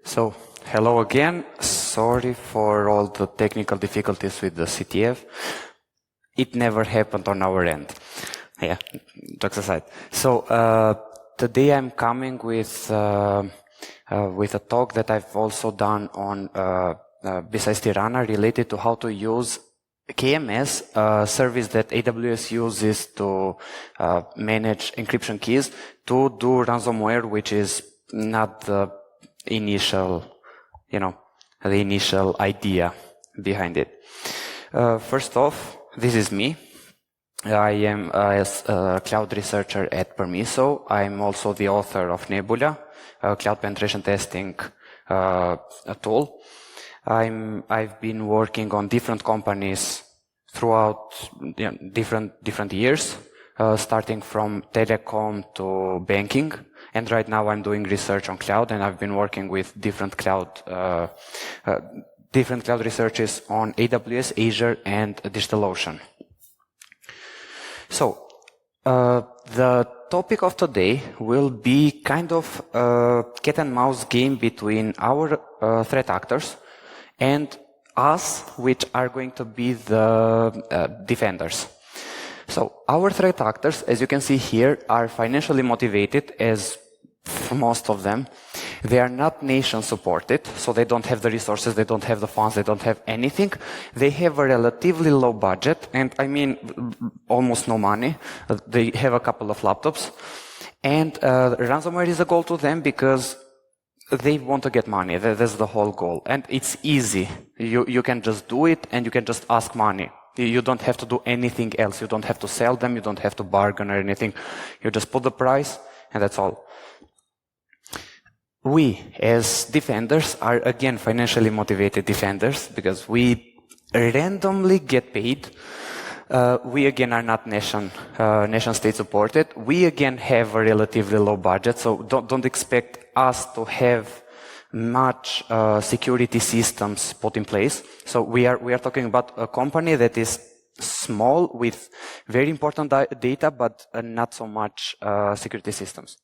So, hello again. Sorry for all the technical difficulties with the CTF. It never happened on our end. Yeah, jokes aside. So, today I'm coming with a talk that I've also done on besides Tirana related to how to use KMS, a service that AWS uses to manage encryption keys to do ransomware, which is not the initial, the initial idea behind it. First off, this is me. I am a cloud researcher at Permiso. I'm also the author of Nebula, a cloud penetration testing tool. I've been working on different companies throughout different years, starting from telecom to banking. And right now I'm doing research on cloud, and I've been working with different cloud researches on AWS, Azure, and DigitalOcean. So, the topic of today will be kind of a cat and mouse game between our threat actors and us, which are going to be the defenders. So, our threat actors, as you can see here, are financially motivated, as most of them. They are not nation supported, so they don't have the resources, they don't have the funds, they don't have anything. They have a relatively low budget, and I mean almost no money. They have a couple of laptops. And ransomware is a goal to them because they want to get money. That's the whole goal. And it's easy. You can just do it, and you can just ask money. You don't have to do anything else. You don't have to sell them, you don't have to bargain or anything. You just put the price, and that's all. We, as defenders, are again financially motivated defenders because we randomly get paid. We again are not nation state supported. We again have a relatively low budget, so don't expect us to have much security systems put in place. So we are talking about a company that is small with very important data, but not so much security systems.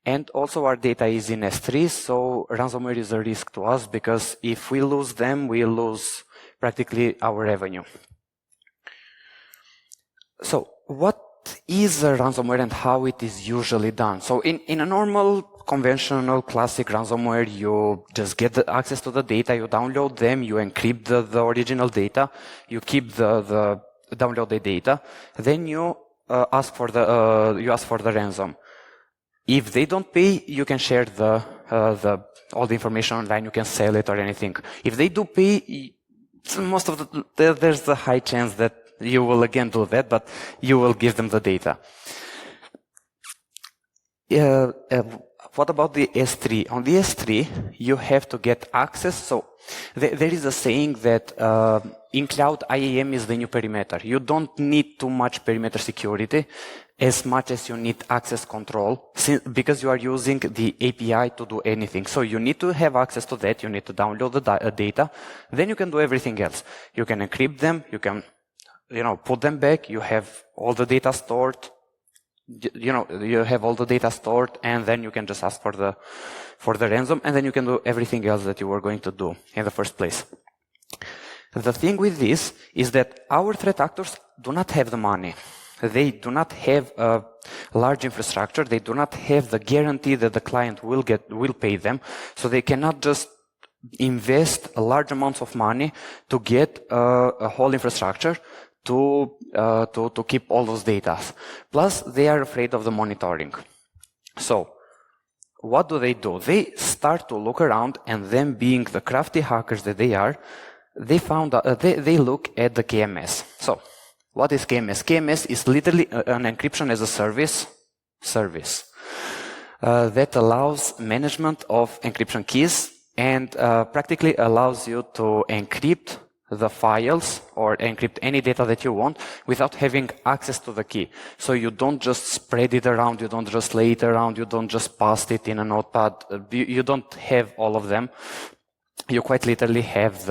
And also our data is in S3, so ransomware is a risk to us because if we lose them, we lose practically our revenue. So what is a ransomware and how it is usually done? So in a normal, conventional, classic ransomware, you just get the access to the data, you download them, you encrypt the original data, you keep the downloaded data, then you ask for the ransom. If they don't pay, you can share all the information online, you can sell it or anything. If they do pay, there's a high chance that you will again do that, but you will give them the data. What about the S3? On the S3, you have to get access. So there is a saying that in cloud, IAM is the new perimeter. You don't need too much perimeter security as much as you need access control, because you are using the API to do anything. So you need to have access to that, you need to download the data, then you can do everything else. You can encrypt them, you can put them back, you have all the data stored, you have all the data stored, and then you can just ask for the ransom, and then you can do everything else that you were going to do in the first place. The thing with this is that our threat actors do not have the money. They do not have a large infrastructure. They do not have the guarantee that the client will pay them. So they cannot just invest a large amounts of money to get a whole infrastructure to keep all those data. Plus, they are afraid of the monitoring. So, what do? They start to look around, and then, being the crafty hackers that they are, they look at the KMS. So, what is KMS? KMS is literally an encryption as a service that allows management of encryption keys and practically allows you to encrypt the files or encrypt any data that you want without having access to the key. So you don't just spread it around, you don't just lay it around, you don't just paste it in a notepad. You don't have all of them. You quite literally have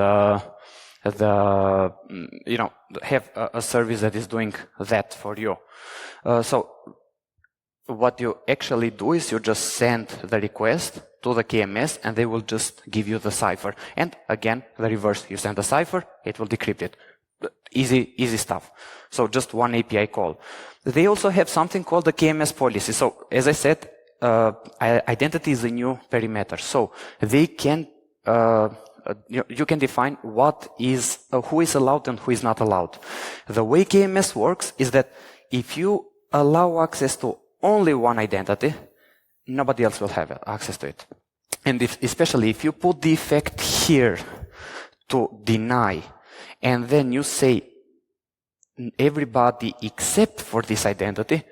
have a service that is doing that for you. So what you actually do is you just send the request to the KMS and they will just give you the cipher. And again, the reverse. You send the cipher, it will decrypt it. Easy stuff. So just one API call. They also have something called the KMS policy. So as I said, identity is a new perimeter. So they can, you can define what is, who is allowed and who is not allowed. The way KMS works is that if you allow access to only one identity, nobody else will have access to it. And especially if you put the effect here to deny, and then you say everybody except for this identity,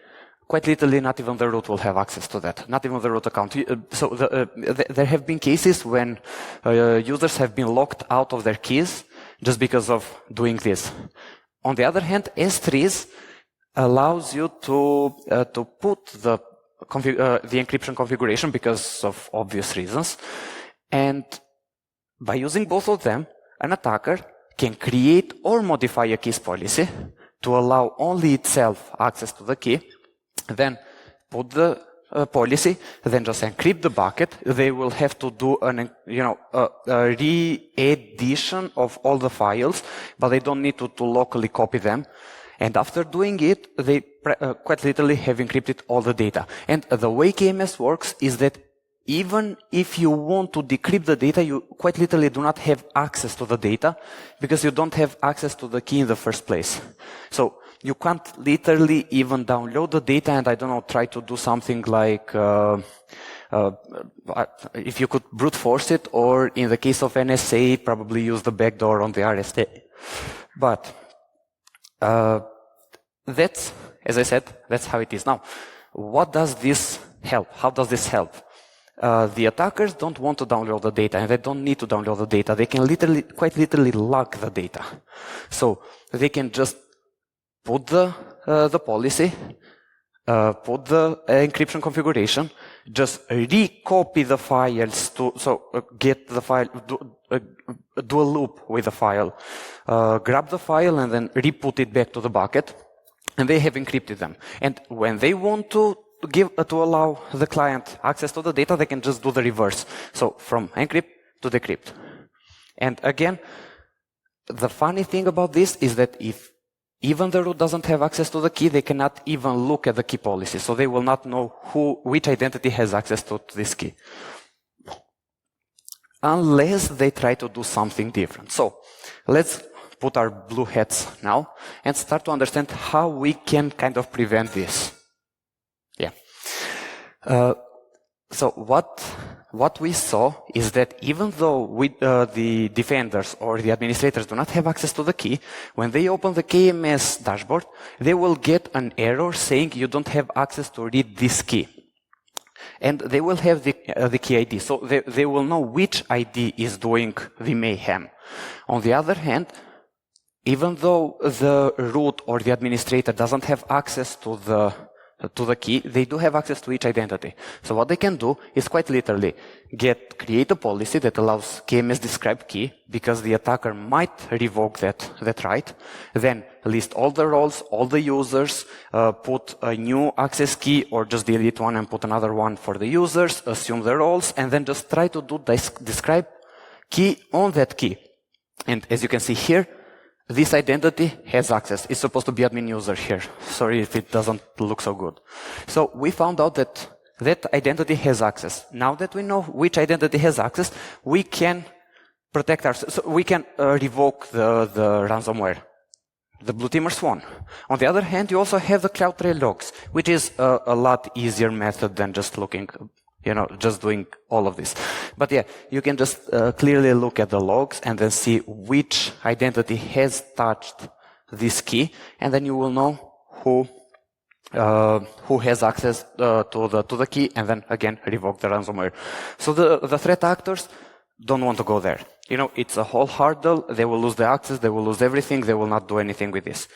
quite literally not even the root will have access to that, not even the root account. So there have been cases when users have been locked out of their keys just because of doing this. On the other hand, S3s allows you to put the encryption configuration because of obvious reasons. And by using both of them, an attacker can create or modify a keys policy to allow only itself access to the key, then put the policy, then just encrypt the bucket. They will have to do a re-addition of all the files, but they don't need to locally copy them. And after doing it, they quite literally have encrypted all the data. And the way KMS works is that even if you want to decrypt the data, you quite literally do not have access to the data because you don't have access to the key in the first place. So you can't literally even download the data and, I don't know, try to do something like, if you could brute force it, or in the case of NSA, probably use the backdoor on the RSA. But that's, as I said, that's how it is. Now, what does this help? How does this help? The attackers don't want to download the data, and they don't need to download the data. They can quite literally lock the data. So they can just put the policy, put the encryption configuration, just recopy the files get the file, do a loop with the file, grab the file and then re-put it back to the bucket, and they have encrypted them. And when they want to allow the client access to the data, they can just do the reverse. So from encrypt to decrypt. And again, the funny thing about this is that if even the root doesn't have access to the key, they cannot even look at the key policy. So they will not know which identity has access to this key, unless they try to do something different. So let's put our blue hats now and start to understand how we can kind of prevent this. Yeah. So what we saw is that even though the defenders or the administrators do not have access to the key, when they open the KMS dashboard, they will get an error saying you don't have access to read this key. And they will have the key ID, so they will know which ID is doing the mayhem. On the other hand, even though the root or the administrator doesn't have access to the key, they do have access to each identity. So what they can do is quite literally create a policy that allows KMS describe key, because the attacker might revoke that right. Then list all the roles, all the users, put a new access key or just delete one and put another one for the users, assume the roles, and then just try to do describe key on that key. And as you can see here, this identity has access. It's supposed to be admin user here. Sorry if it doesn't look so good. So we found out that identity has access. Now that we know which identity has access, we can protect ourselves. So we can revoke the ransomware. The blue teamers won. On the other hand, you also have the CloudTrail logs, which is a lot easier method than just looking, just doing all of this. But yeah, you can just clearly look at the logs and then see which identity has touched this key, and then you will know who has access to the key, and then again revoke the ransomware. So the threat actors don't want to go there. It's a whole hurdle. They will lose the access. They will lose everything. They will not do anything with this.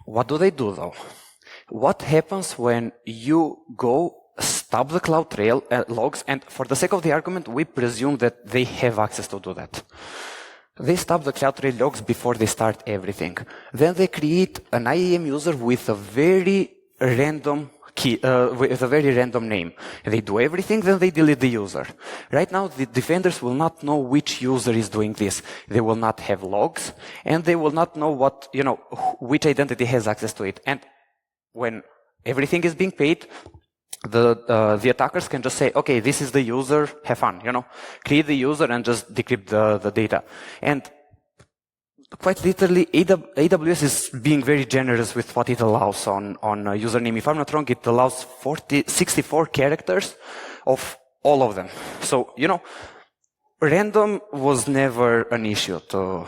What do they do though? What happens when you go stop the CloudTrail logs, and for the sake of the argument, we presume that they have access to do that. They stop the CloudTrail logs before they start everything. Then they create an IAM user with a very random key, with a very random name. They do everything, then they delete the user. Right now, the defenders will not know which user is doing this. They will not have logs, and they will not know what, which identity has access to it. And when everything is being paid, the attackers can just say, okay, this is the user, have fun, create the user and just decrypt the data. And quite literally, AWS is being very generous with what it allows on username. If I'm not wrong, it allows 64 characters of all of them. So, random was never an issue to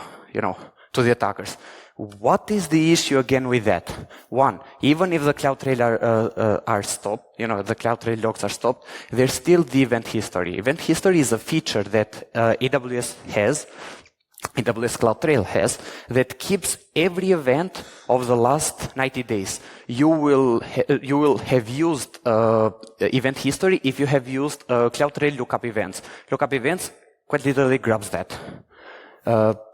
the attackers. What is the issue again with that? One, even if the CloudTrail are stopped, the CloudTrail logs are stopped, there's still the event history. Event history is a feature that AWS CloudTrail has, that keeps every event of the last 90 days. You will have used event history if you have used CloudTrail lookup events. Lookup events quite literally grabs that.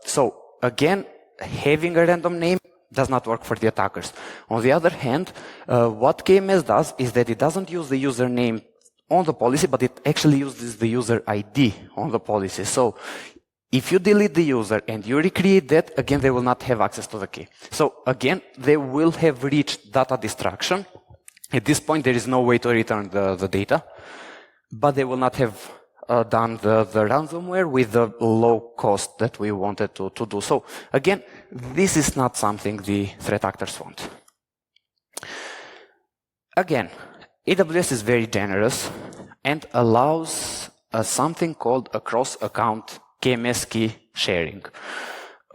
So again, having a random name does not work for the attackers. On the other hand, what KMS does is that it doesn't use the username on the policy, but it actually uses the user ID on the policy. So if you delete the user and you recreate that, again, they will not have access to the key. So again, they will have reached data destruction. At this point, there is no way to return the data, but they will not have done the ransomware with the low cost that we wanted to do. So again, this is not something the threat actors want. Again, AWS is very generous and allows something called a cross-account KMS key sharing.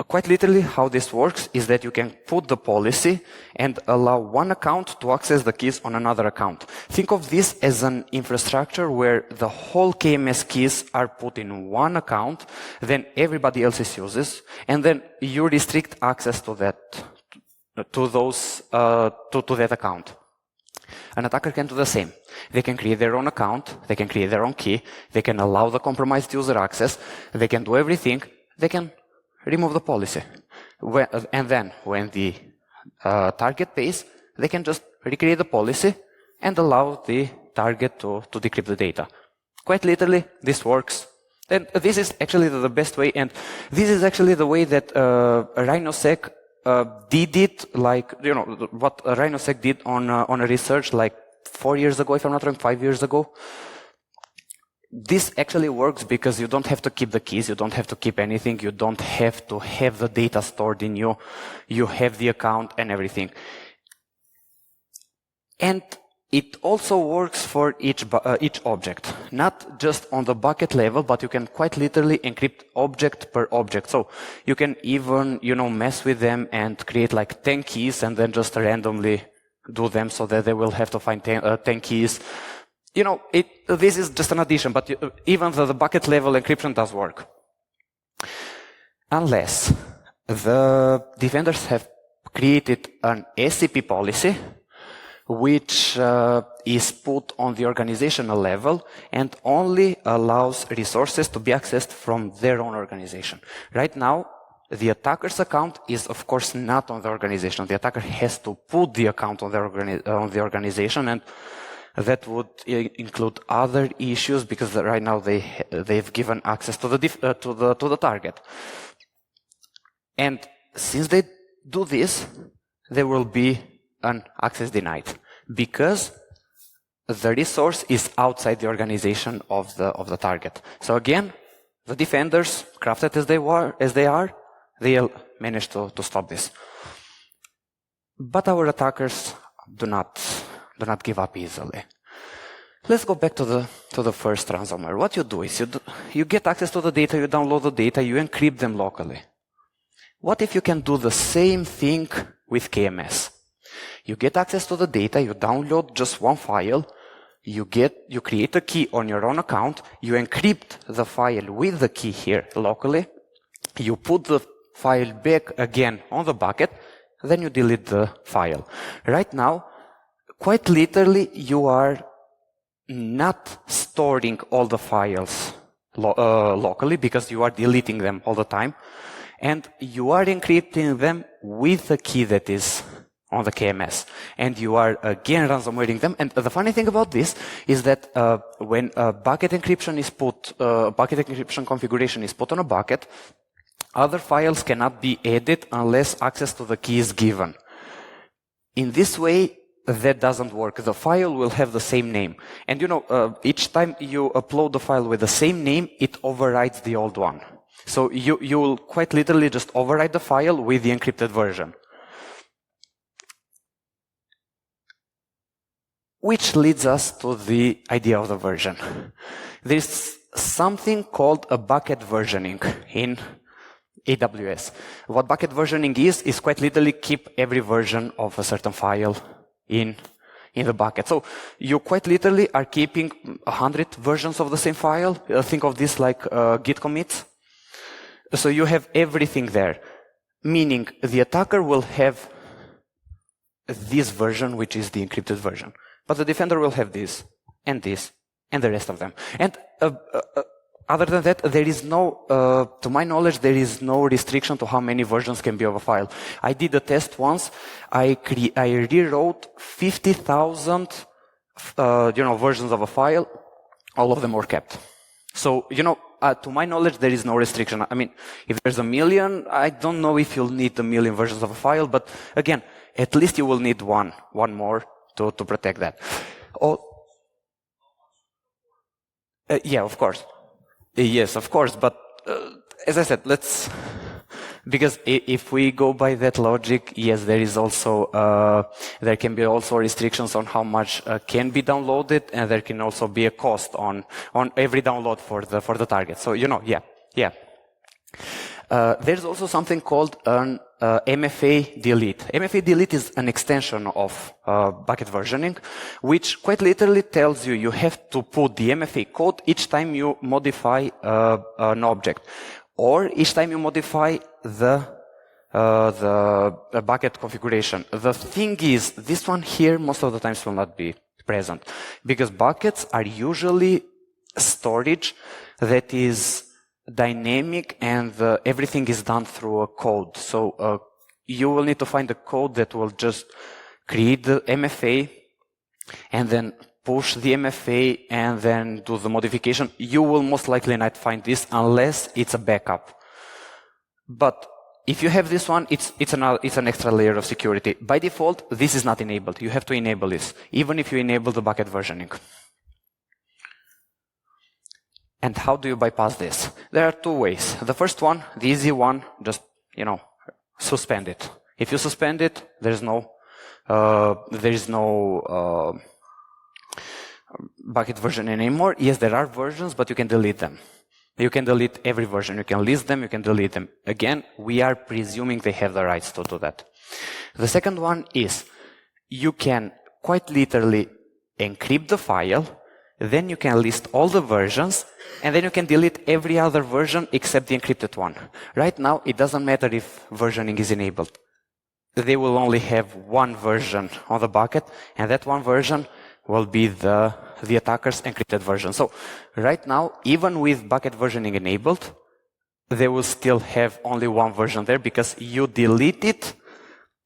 Quite literally, how this works is that you can put the policy and allow one account to access the keys on another account. Think of this as an infrastructure where the whole KMS keys are put in one account, then everybody else's uses, and then you restrict access to that, to that account. An attacker can do the same. They can create their own account, they can create their own key, they can allow the compromised user access, they can do everything, they can remove the policy. And then, when the target pays, they can just recreate the policy and allow the target to decrypt the data. Quite literally, this works. And this is actually the best way, and this is actually the way that RhinoSec did it, like, what RhinoSec did on a research like 4 years ago, if I'm not wrong, 5 years ago. This actually works because you don't have to keep the keys, you don't have to keep anything, you don't have to have the data stored in you, you have the account and everything. And it also works for each object, not just on the bucket level, but you can quite literally encrypt object per object. So you can even, mess with them and create like 10 keys and then just randomly do them so that they will have to find 10 keys. This is just an addition, but even the bucket level encryption does work. Unless the defenders have created an SCP policy, which is put on the organizational level and only allows resources to be accessed from their own organization. Right now, the attacker's account is, of course, not on the organization. The attacker has to put the account on the organization, and that would include other issues because right now they've given access to the target. And since they do this, there will be an access denied because the resource is outside the organization of the target. So again, the defenders, crafted as they are, they'll manage to stop this. But our attackers do not give up easily. Let's go back to the first ransomware. What you do is you get access to the data, you download the data, you encrypt them locally. What if you can do the same thing with KMS? You get access to the data, you download just one file, you create a key on your own account, you encrypt the file with the key here locally, you put the file back again on the bucket, then you delete the file. Right now, quite literally, you are not storing all the files locally because you are deleting them all the time, and you are encrypting them with a key that is on the KMS, and you are again ransomwaring them. And the funny thing about this is that when a bucket encryption is put, bucket encryption configuration is put on a bucket, other files cannot be added unless access to the key is given. In this way, that doesn't work. The file will have the same name. And each time you upload the file with the same name, it overrides the old one. So you will quite literally just override the file with the encrypted version. Which leads us to the idea of the version. There's something called a bucket versioning in AWS. What bucket versioning is quite literally keep every version of a certain file in the bucket. So you quite literally are keeping 100 versions of the same file. Think of this like Git commits. So you have everything there, meaning the attacker will have this version, which is the encrypted version. But the defender will have this, and the rest of them. And other than that, there is no, to my knowledge, there is no restriction to how many versions can be of a file. I did a test once. I rewrote 50,000, versions of a file. All of them were kept. So, to my knowledge, there is no restriction. I mean, if there's 1 million, I don't know if you'll need 1 million versions of a file, but again, at least you will need one more to protect that. Yeah, of course. Yes, of course, but as I said, because if we go by that logic, yes, there is also, there can be also restrictions on how much can be downloaded, and there can also be a cost on every download for the target. So, yeah. There's also something called an MFA delete. MFA delete is an extension of bucket versioning, which quite literally tells you have to put the MFA code each time you modify an object, or each time you modify the bucket configuration. The thing is, this one here most of the times will not be present, because buckets are usually storage that is dynamic, and everything is done through a code. So you will need to find a code that will just create the MFA and then push the MFA and then do the modification. You will most likely not find this unless it's a backup. But if you have this one, it's an extra layer of security. By default, this is not enabled. You have to enable this, even if you enable the bucket versioning. And how do you bypass this? There are two ways. The first one, the easy one, just, suspend it. If you suspend it, there is no bucket version anymore. Yes, there are versions, but you can delete them. You can delete every version. You can list them, you can delete them. Again, we are presuming they have the rights to do that. The second one is, you can quite literally encrypt the file, then you can list all the versions, and then you can delete every other version except the encrypted one. Right now, it doesn't matter if versioning is enabled. They will only have one version on the bucket, and that one version will be the attacker's encrypted version. So right now, even with bucket versioning enabled, they will still have only one version there, because you deleted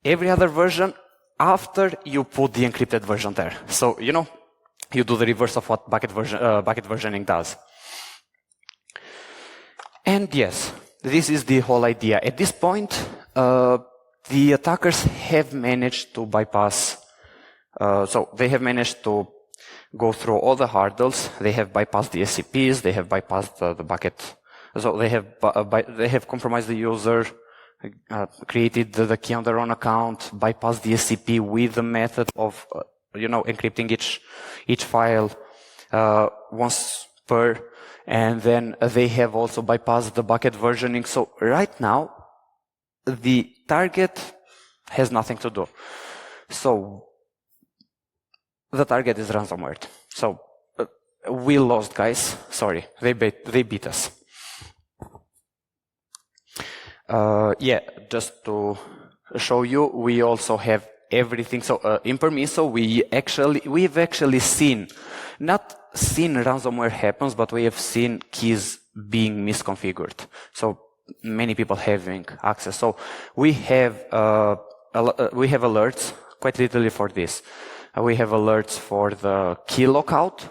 every other version after you put the encrypted version there. So, you do the reverse of what bucket versioning does. And yes, this is the whole idea. At this point, the attackers have managed to bypass, so they have managed to go through all the hurdles. They have bypassed the SCPs, they have bypassed the bucket, so they have compromised the user, created the key on their own account, bypassed the SCP with the method of encrypting each file once per, and then they have also bypassed the bucket versioning. So right now, the target has nothing to do. So the target is ransomware. So we lost, guys. Sorry, they beat us. Just to show you, we also have everything. So in Permiso, we've actually seen, not seen ransomware happens, but we have seen keys being misconfigured. So many people having access. So we have we have alerts quite literally for this. We have alerts for the key lockout.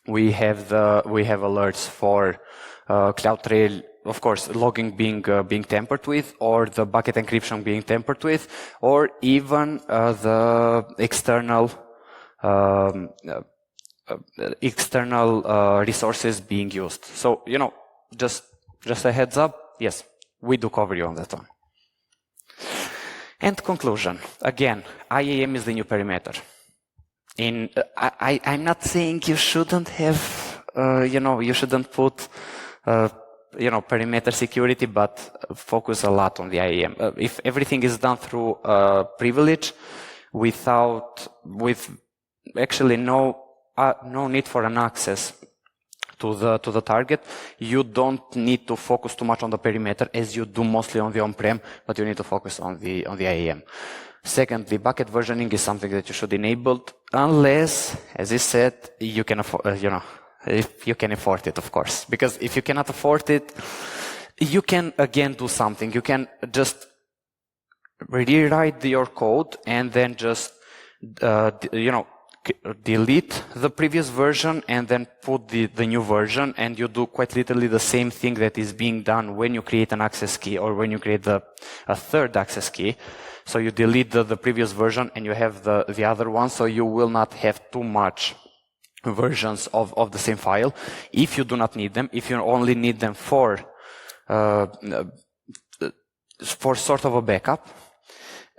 We have alerts for CloudTrail, of course, logging being tampered with, or the bucket encryption being tampered with, or even the external resources being used. So, just a heads up. Yes, we do cover you on that one. And conclusion. Again, IAM is the new perimeter. I'm not saying you shouldn't have, you shouldn't put, perimeter security, but focus a lot on the IAM. If everything is done through privilege, with actually no need for an access to the target, you don't need to focus too much on the perimeter as you do mostly on the on-prem, but you need to focus on the IAM. Secondly, bucket versioning is something that you should enable unless, as I said, you can afford, if you can afford it, of course. Because if you cannot afford it, you can again do something. You can just rewrite your code and then just, delete the previous version and then put the new version, and you do quite literally the same thing that is being done when you create an access key or when you create a third access key. So you delete the previous version and you have the other one, so you will not have too much versions of the same file if you do not need them. If you only need them for sort of a backup,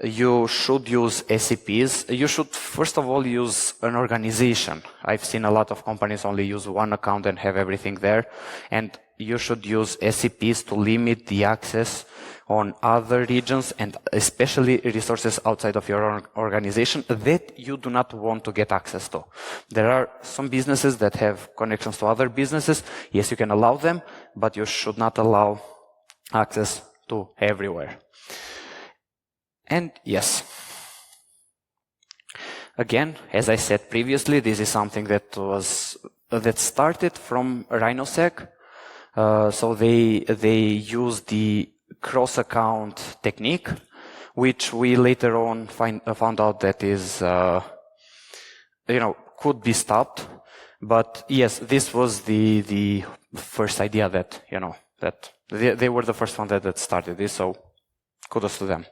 you should use SCPs. You should first of all use an organization. I've seen a lot of companies only use one account and have everything there, and you should use SCPs to limit the access on other regions and especially resources outside of your organization that you do not want to get access to. There are some businesses that have connections to other businesses. Yes, you can allow them, but you should not allow access to everywhere. And yes, again, as I said previously, this is something that started from RhinoSec. So they use the cross-account technique, which we later on found out that is, could be stopped. But yes, this was the first idea that, that they were the first one that started this. So kudos to them.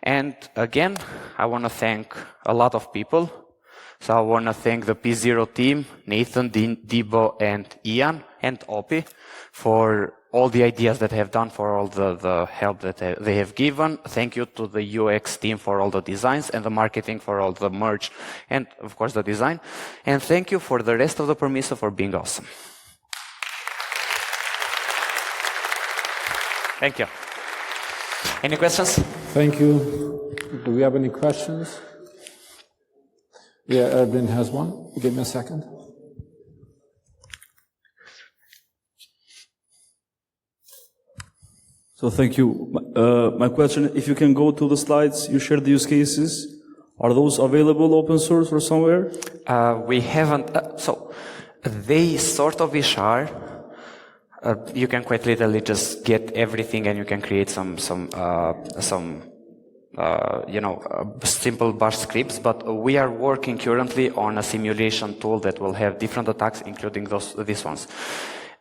And again, I want to thank a lot of people. So I want to thank the P0 team, Nathan, Debo, and Ian, and Opi, for all the ideas that they have done, for all the help that they have given. Thank you to the UX team for all the designs, and the marketing for all the merch, and of course the design. And thank you for the rest of the Permiso for being awesome. Thank you. Any questions? Thank you. Do we have any questions? Yeah, Erwin has one. Give me a second. So thank you. My question, if you can go to the slides, you shared the use cases. Are those available open source or somewhere? We haven't. So they sort of are. You can quite literally just get everything, and you can create some simple bash scripts. But we are working currently on a simulation tool that will have different attacks, including these ones.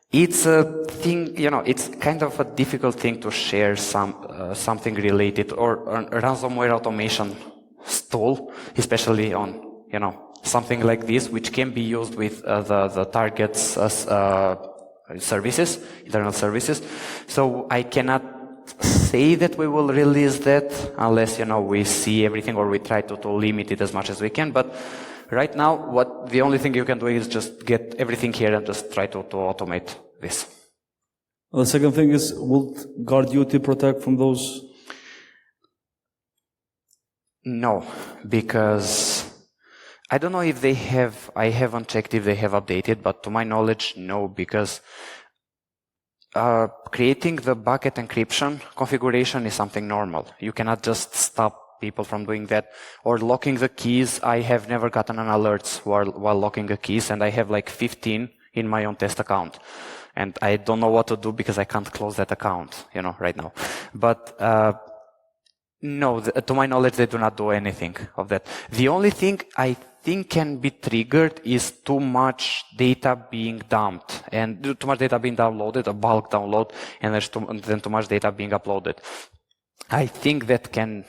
It's a thing, it's kind of a difficult thing to share something related or a ransomware automation tool, especially on, something like this, which can be used with the target's services, internal services. So I cannot say that we will release that unless, we see everything, or we try to limit it as much as we can. But right now, the only thing you can do is just get everything here and just try to automate this. The second thing is, will GuardDuty protect from those? No, because I don't know if they have, I haven't checked if they have updated, but to my knowledge, no, because creating the bucket encryption configuration is something normal. You cannot just stop people from doing that. Or locking the keys. I have never gotten an alert while locking the keys, and I have like 15 in my own test account. And I don't know what to do because I can't close that account, right now. But No, to my knowledge, they do not do anything of that. The only thing I think can be triggered is too much data being dumped, and too much data being downloaded, a bulk download, and there's too much data being uploaded. I think that can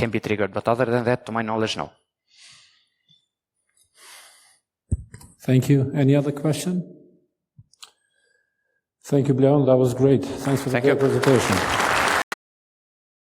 be triggered, but other than that, to my knowledge, no. Thank you. Any other question? Thank you, Bleon. That was great. Thanks for the great presentation.